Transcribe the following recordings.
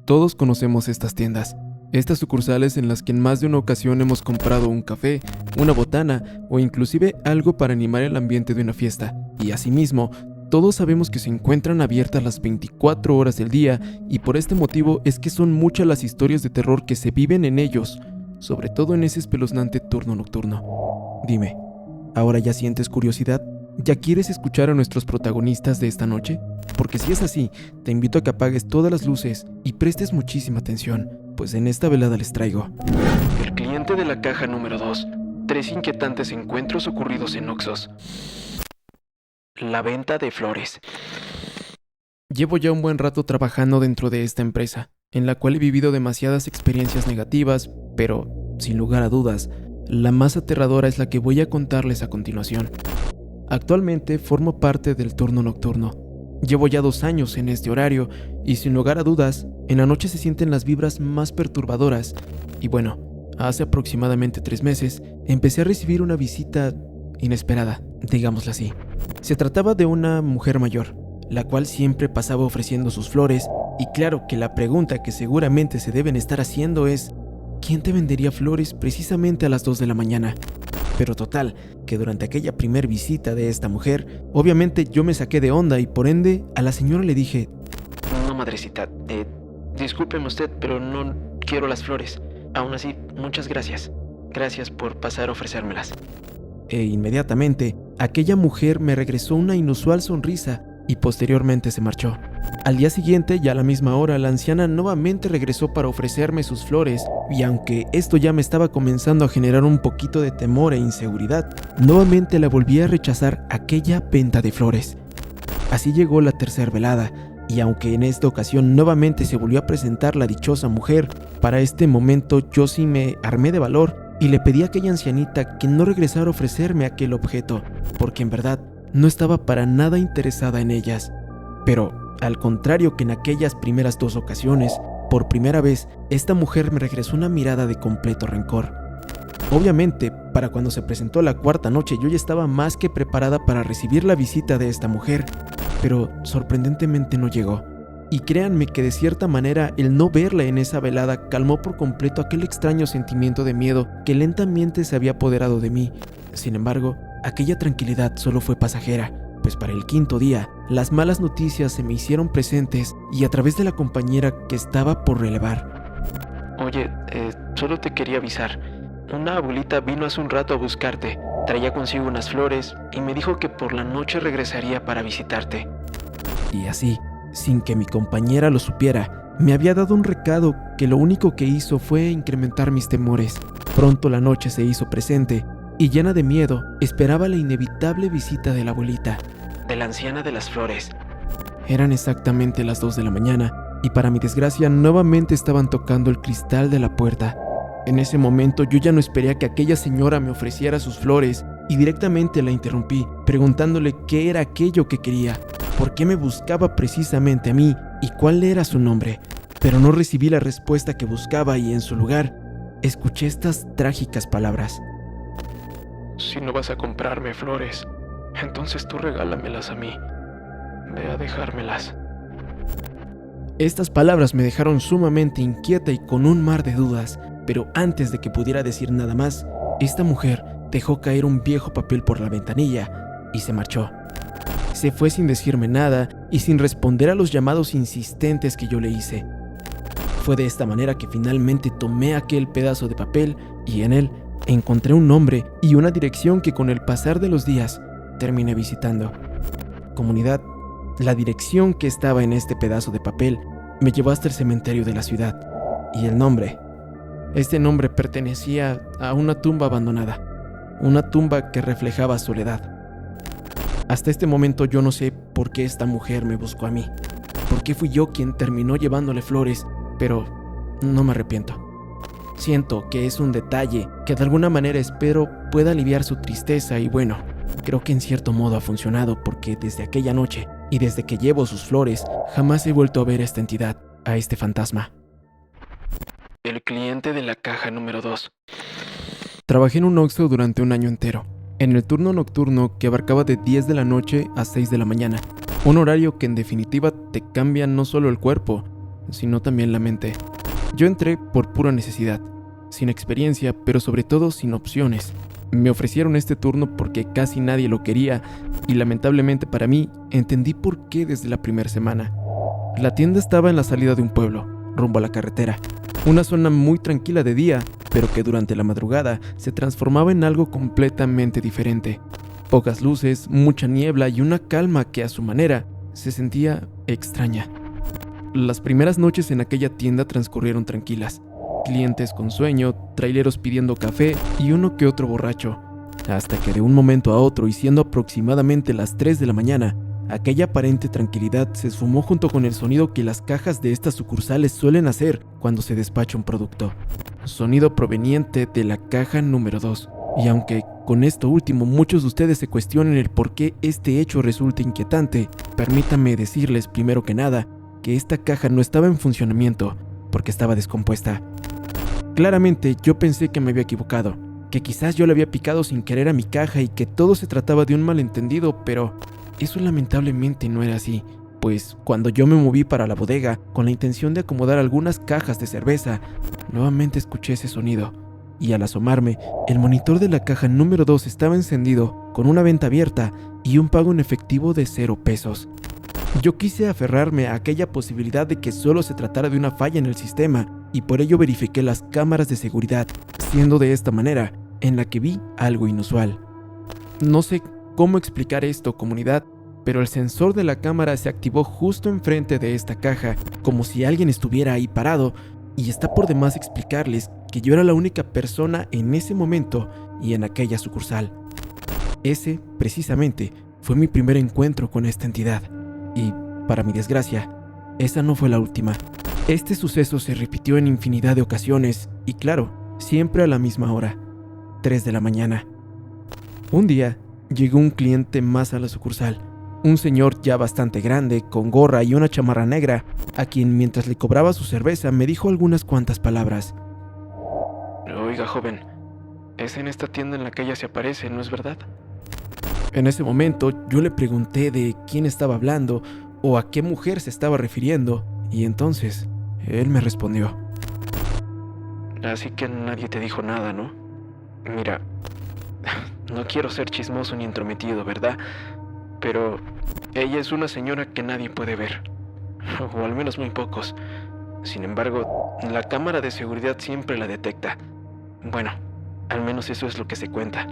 Todos conocemos estas tiendas, estas sucursales en las que en más de una ocasión hemos comprado un café, una botana o inclusive algo para animar el ambiente de una fiesta. Y asimismo, todos sabemos que se encuentran abiertas las 24 horas del día y por este motivo es que son muchas las historias de terror que se viven en ellos, sobre todo en ese espeluznante turno nocturno. Dime, ¿ahora ya sientes curiosidad? ¿Ya quieres escuchar a nuestros protagonistas de esta noche? Porque si es así, te invito a que apagues todas las luces y prestes muchísima atención, pues en esta velada les traigo El cliente de la caja número 2, 3 inquietantes encuentros ocurridos en Oxxos. La venta de flores. Llevo ya un buen rato trabajando dentro de esta empresa, en la cual he vivido demasiadas experiencias negativas, pero, sin lugar a dudas, la más aterradora es la que voy a contarles a continuación. Actualmente formo parte del turno nocturno. Llevo ya 2 años en este horario y sin lugar a dudas, en la noche se sienten las vibras más perturbadoras. Y bueno, hace aproximadamente 3 meses empecé a recibir una visita inesperada, digámosla así. Se trataba de una mujer mayor, la cual siempre pasaba ofreciendo sus flores y claro que la pregunta que seguramente se deben estar haciendo es ¿quién te vendería flores precisamente a las 2 de la mañana? Pero total, que durante aquella primer visita de esta mujer, obviamente yo me saqué de onda y por ende a la señora le dije: No, madrecita, discúlpeme usted, pero no quiero las flores. Aún así, muchas gracias. Gracias por pasar a ofrecérmelas. E inmediatamente, aquella mujer me regresó una inusual sonrisa y posteriormente se marchó. Al día siguiente y a la misma hora, la anciana nuevamente regresó para ofrecerme sus flores y aunque esto ya me estaba comenzando a generar un poquito de temor e inseguridad, nuevamente la volví a rechazar aquella venta de flores. Así llegó la tercera velada y aunque en esta ocasión nuevamente se volvió a presentar la dichosa mujer, para este momento yo sí me armé de valor y le pedí a aquella ancianita que no regresara a ofrecerme aquel objeto, porque en verdad no estaba para nada interesada en ellas. Pero, al contrario que en aquellas primeras 2 ocasiones, por primera vez, esta mujer me regresó una mirada de completo rencor. Obviamente, para cuando se presentó la 4ª noche, yo ya estaba más que preparada para recibir la visita de esta mujer, pero sorprendentemente no llegó. Y créanme que de cierta manera el no verla en esa velada calmó por completo aquel extraño sentimiento de miedo que lentamente se había apoderado de mí. Sin embargo, aquella tranquilidad solo fue pasajera, pues para el 5º día, las malas noticias se me hicieron presentes y a través de la compañera que estaba por relevar. Oye, solo te quería avisar. Una abuelita vino hace un rato a buscarte. Traía consigo unas flores y me dijo que por la noche regresaría para visitarte. Y así, sin que mi compañera lo supiera, me había dado un recado que lo único que hizo fue incrementar mis temores. Pronto la noche se hizo presente y llena de miedo, esperaba la inevitable visita de la abuelita. De la anciana de las flores. Eran exactamente las 2 de la mañana y para mi desgracia nuevamente estaban tocando el cristal de la puerta. En ese momento yo ya no esperé a que aquella señora me ofreciera sus flores y directamente la interrumpí, preguntándole qué era aquello que quería, por qué me buscaba precisamente a mí y cuál era su nombre. Pero no recibí la respuesta que buscaba y en su lugar, escuché estas trágicas palabras. Si no vas a comprarme flores, entonces tú regálamelas a mí. Ve a dejármelas. Estas palabras me dejaron sumamente inquieta y con un mar de dudas, pero antes de que pudiera decir nada más, esta mujer dejó caer un viejo papel por la ventanilla y se marchó. Se fue sin decirme nada y sin responder a los llamados insistentes que yo le hice. Fue de esta manera que finalmente tomé aquel pedazo de papel y en él encontré un nombre y una dirección que con el pasar de los días terminé visitando. Comunidad, la dirección que estaba en este pedazo de papel me llevó hasta el cementerio de la ciudad. Y el nombre, este nombre pertenecía a una tumba abandonada, una tumba que reflejaba soledad. Hasta este momento yo no sé por qué esta mujer me buscó a mí, por qué fui yo quien terminó llevándole flores, pero no me arrepiento. Siento que es un detalle que de alguna manera espero pueda aliviar su tristeza y bueno, creo que en cierto modo ha funcionado porque desde aquella noche y desde que llevo sus flores jamás he vuelto a ver a esta entidad, a este fantasma. El cliente de la caja número 2. Trabajé en un Oxxo durante un año entero, en el turno nocturno que abarcaba de 10 de la noche a 6 de la mañana, un horario que en definitiva te cambia no solo el cuerpo, sino también la mente. Yo entré por pura necesidad, sin experiencia, pero sobre todo sin opciones. Me ofrecieron este turno porque casi nadie lo quería y lamentablemente para mí entendí por qué desde la primera semana. La tienda estaba en la salida de un pueblo, rumbo a la carretera, una zona muy tranquila de día, pero que durante la madrugada se transformaba en algo completamente diferente. Pocas luces, mucha niebla y una calma que a su manera se sentía extraña. Las primeras noches en aquella tienda transcurrieron tranquilas. Clientes con sueño, traileros pidiendo café y uno que otro borracho. Hasta que de un momento a otro y siendo aproximadamente las 3 de la mañana, aquella aparente tranquilidad se esfumó junto con el sonido que las cajas de estas sucursales suelen hacer cuando se despacha un producto. Sonido proveniente de la caja número 2. Y aunque con esto último muchos de ustedes se cuestionen el por qué este hecho resulta inquietante, permítanme decirles primero que nada que esta caja no estaba en funcionamiento porque estaba descompuesta. Claramente yo pensé que me había equivocado, que quizás yo le había picado sin querer a mi caja y que todo se trataba de un malentendido, pero eso lamentablemente no era así, pues cuando yo me moví para la bodega con la intención de acomodar algunas cajas de cerveza, nuevamente escuché ese sonido, y al asomarme, el monitor de la caja número 2 estaba encendido con una venta abierta y un pago en efectivo de 0 pesos. Yo quise aferrarme a aquella posibilidad de que solo se tratara de una falla en el sistema y por ello verifiqué las cámaras de seguridad, siendo de esta manera en la que vi algo inusual. No sé cómo explicar esto, comunidad, pero el sensor de la cámara se activó justo enfrente de esta caja, como si alguien estuviera ahí parado, y está por demás explicarles que yo era la única persona en ese momento y en aquella sucursal. Ese, precisamente, fue mi primer encuentro con esta entidad. Y, para mi desgracia, esa no fue la última. Este suceso se repitió en infinidad de ocasiones y claro, siempre a la misma hora, 3 de la mañana. Un día, llegó un cliente más a la sucursal, un señor ya bastante grande, con gorra y una chamarra negra, a quien mientras le cobraba su cerveza me dijo algunas cuantas palabras. Oiga, joven, es en esta tienda en la que ella se aparece, ¿no es verdad? En ese momento yo le pregunté de quién estaba hablando o a qué mujer se estaba refiriendo, y entonces él me respondió. Así que nadie te dijo nada, ¿no? Mira, no quiero ser chismoso ni entrometido, ¿verdad? Pero ella es una señora que nadie puede ver, o al menos muy pocos. Sin embargo, la cámara de seguridad siempre la detecta. Bueno, al menos eso es lo que se cuenta.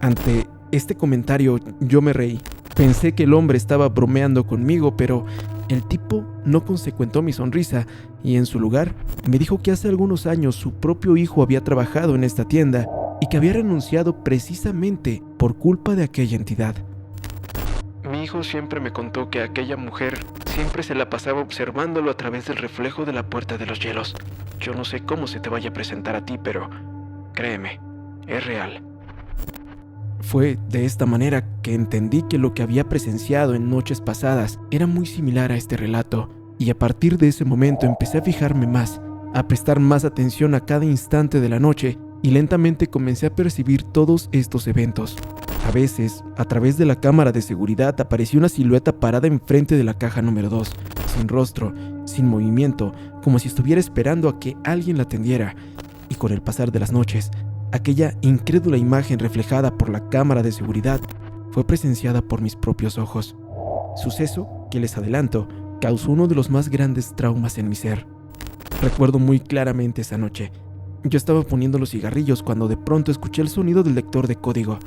Ante este comentario yo me reí. Pensé que el hombre estaba bromeando conmigo, pero el tipo no consecuentó mi sonrisa y en su lugar me dijo que hace algunos años su propio hijo había trabajado en esta tienda y que había renunciado precisamente por culpa de aquella entidad. Mi hijo siempre me contó que aquella mujer siempre se la pasaba observándolo a través del reflejo de la puerta de los hielos. Yo no sé cómo se te vaya a presentar a ti, pero créeme, es real. Fue de esta manera que entendí que lo que había presenciado en noches pasadas era muy similar a este relato, y a partir de ese momento empecé a fijarme más, a prestar más atención a cada instante de la noche, y lentamente comencé a percibir todos estos eventos. A veces, a través de la cámara de seguridad apareció una silueta parada enfrente de la caja número 2, sin rostro, sin movimiento, como si estuviera esperando a que alguien la atendiera, y con el pasar de las noches, aquella incrédula imagen reflejada por la cámara de seguridad fue presenciada por mis propios ojos. Suceso que, les adelanto, causó uno de los más grandes traumas en mi ser. Recuerdo muy claramente esa noche. Yo estaba poniendo los cigarrillos cuando de pronto escuché el sonido del lector de código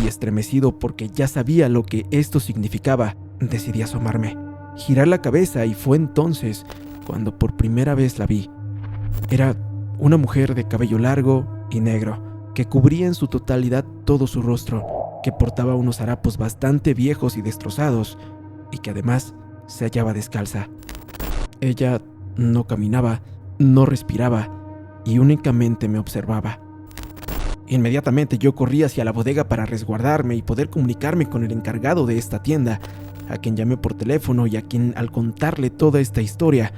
y, estremecido porque ya sabía lo que esto significaba, decidí asomarme, girar la cabeza, y fue entonces cuando por primera vez la vi. Era una mujer de cabello largo y negro, que cubría en su totalidad todo su rostro, que portaba unos harapos bastante viejos y destrozados, y que además se hallaba descalza. Ella no caminaba, no respiraba, y únicamente me observaba. Inmediatamente yo corrí hacia la bodega para resguardarme y poder comunicarme con el encargado de esta tienda, a quien llamé por teléfono y a quien, al contarle toda esta historia,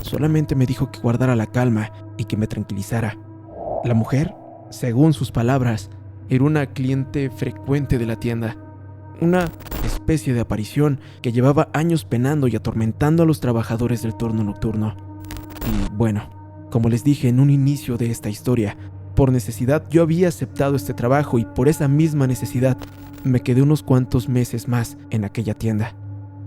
solamente me dijo que guardara la calma y que me tranquilizara. La mujer, según sus palabras, era una cliente frecuente de la tienda. una especie de aparición que llevaba años penando y atormentando a los trabajadores del turno nocturno. Y bueno, como les dije en un inicio de esta historia, por necesidad yo había aceptado este trabajo y por esa misma necesidad me quedé unos cuantos meses más en aquella tienda.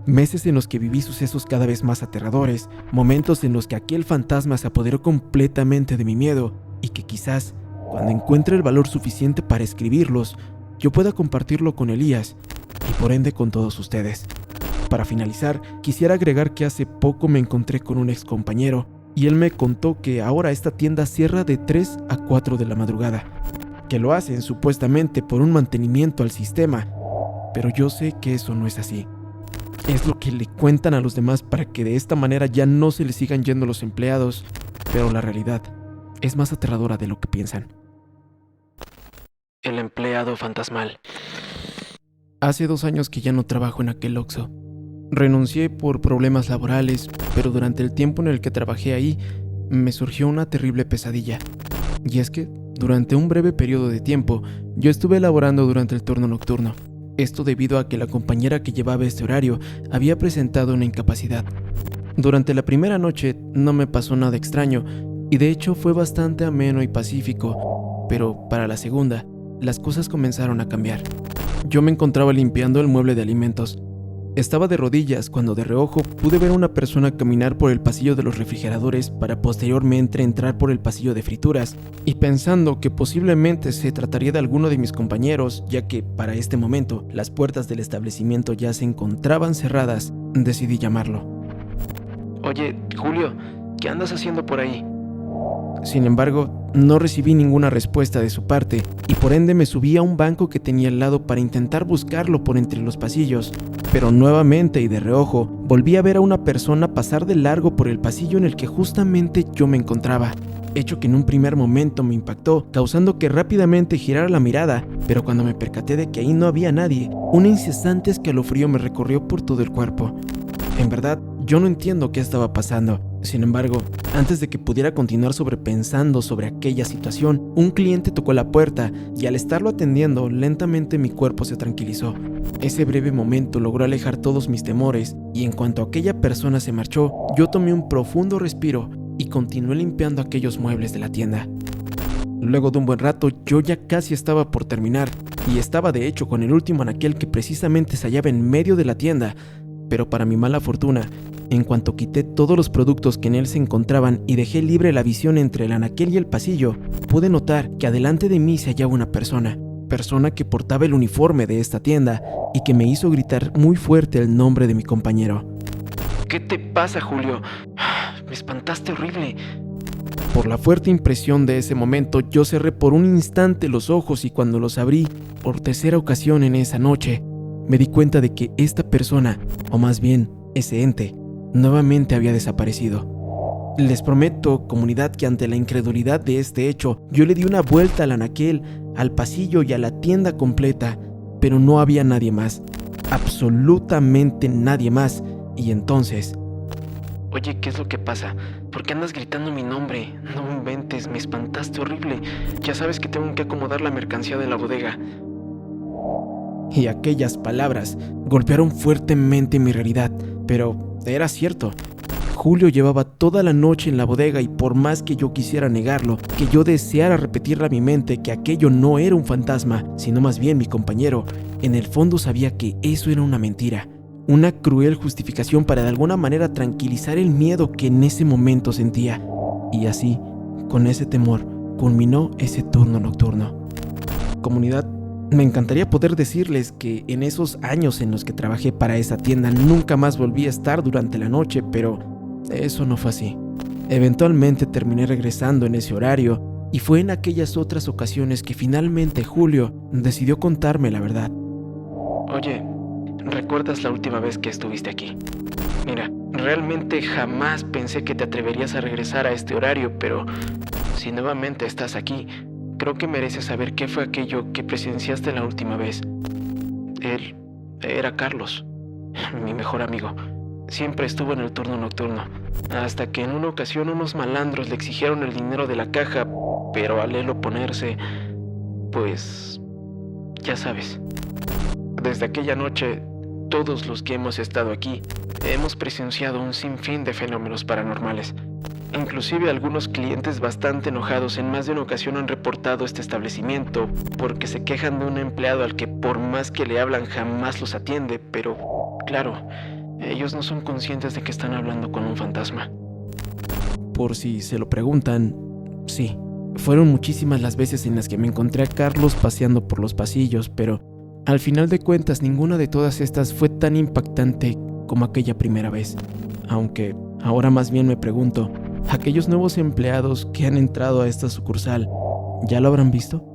Meses en los que viví sucesos cada vez más aterradores, momentos en los que aquel fantasma se apoderó completamente de mi miedo y que quizás, cuando encuentre el valor suficiente para escribirlos, yo pueda compartirlo con Elías y por ende con todos ustedes. Para finalizar, quisiera agregar que hace poco me encontré con un ex compañero y él me contó que ahora esta tienda cierra de 3 a 4 de la madrugada, que lo hacen supuestamente por un mantenimiento al sistema, pero yo sé que eso no es así. Es lo que le cuentan a los demás para que de esta manera ya no se les sigan yendo los empleados, pero la realidad es más aterradora de lo que piensan. El empleado fantasmal. Hace 2 años que ya no trabajo en aquel Oxxo. Renuncié por problemas laborales, pero durante el tiempo en el que trabajé ahí, me surgió una terrible pesadilla. Y es que, durante un breve periodo de tiempo, yo estuve laborando durante el turno nocturno. Esto debido a que la compañera que llevaba este horario había presentado una incapacidad. Durante la primera noche no me pasó nada extraño, y de hecho fue bastante ameno y pacífico, pero para la segunda, las cosas comenzaron a cambiar. Yo me encontraba limpiando el mueble de alimentos. Estaba de rodillas cuando de reojo pude ver a una persona caminar por el pasillo de los refrigeradores para posteriormente entrar por el pasillo de frituras, y pensando que posiblemente se trataría de alguno de mis compañeros, ya que para este momento las puertas del establecimiento ya se encontraban cerradas, decidí llamarlo. Oye, Julio, ¿qué andas haciendo por ahí? Sin embargo, no recibí ninguna respuesta de su parte y por ende me subí a un banco que tenía al lado para intentar buscarlo por entre los pasillos. Pero nuevamente y de reojo, volví a ver a una persona pasar de largo por el pasillo en el que justamente yo me encontraba, hecho que en un primer momento me impactó, causando que rápidamente girara la mirada, pero cuando me percaté de que ahí no había nadie, un incesante escalofrío me recorrió por todo el cuerpo. En verdad, yo no entiendo qué estaba pasando. Sin embargo, antes de que pudiera continuar sobrepensando sobre aquella situación, un cliente tocó la puerta y al estarlo atendiendo, lentamente mi cuerpo se tranquilizó. Ese breve momento logró alejar todos mis temores y en cuanto aquella persona se marchó, yo tomé un profundo respiro y continué limpiando aquellos muebles de la tienda. Luego de un buen rato, yo ya casi estaba por terminar y estaba de hecho con el último anaquel que precisamente se hallaba en medio de la tienda, pero para mi mala fortuna, en cuanto quité todos los productos que en él se encontraban y dejé libre la visión entre el anaquel y el pasillo, pude notar que adelante de mí se hallaba una persona que portaba el uniforme de esta tienda y que me hizo gritar muy fuerte el nombre de mi compañero. ¿Qué te pasa, Julio? Me espantaste horrible. Por la fuerte impresión de ese momento, yo cerré por un instante los ojos y cuando los abrí, por tercera ocasión en esa noche, me di cuenta de que esta persona, o más bien, ese ente, nuevamente había desaparecido. Les prometo, comunidad, que ante la incredulidad de este hecho, yo le di una vuelta al anaquel, al pasillo y a la tienda completa, pero no había nadie más, absolutamente nadie más, y entonces... Oye, ¿qué es lo que pasa? ¿Por qué andas gritando mi nombre? No me inventes, me espantaste horrible. Ya sabes que tengo que acomodar la mercancía de la bodega. Y aquellas palabras golpearon fuertemente mi realidad, pero era cierto. Julio llevaba toda la noche en la bodega y por más que yo quisiera negarlo, que yo deseara repetirle a mi mente que aquello no era un fantasma, sino más bien mi compañero, en el fondo sabía que eso era una mentira, una cruel justificación para de alguna manera tranquilizar el miedo que en ese momento sentía. Y así, con ese temor, culminó ese turno nocturno. Comunidad, me encantaría poder decirles que en esos años en los que trabajé para esa tienda nunca más volví a estar durante la noche, pero eso no fue así. Eventualmente terminé regresando en ese horario y fue en aquellas otras ocasiones que finalmente Julio decidió contarme la verdad. Oye, ¿recuerdas la última vez que estuviste aquí? Mira, realmente jamás pensé que te atreverías a regresar a este horario, pero si nuevamente estás aquí, creo que mereces saber qué fue aquello que presenciaste la última vez. Él era Carlos, mi mejor amigo. Siempre estuvo en el turno nocturno, hasta que en una ocasión unos malandros le exigieron el dinero de la caja, pero al él oponerse, pues, ya sabes. Desde aquella noche, todos los que hemos estado aquí hemos presenciado un sinfín de fenómenos paranormales. Inclusive algunos clientes bastante enojados en más de una ocasión han reportado este establecimiento porque se quejan de un empleado al que por más que le hablan jamás los atiende, pero claro, ellos no son conscientes de que están hablando con un fantasma. Por si se lo preguntan, sí, fueron muchísimas las veces en las que me encontré a Carlos paseando por los pasillos, pero al final de cuentas ninguna de todas estas fue tan impactante como aquella primera vez. Aunque ahora más bien me pregunto, ¿aquellos nuevos empleados que han entrado a esta sucursal ya lo habrán visto?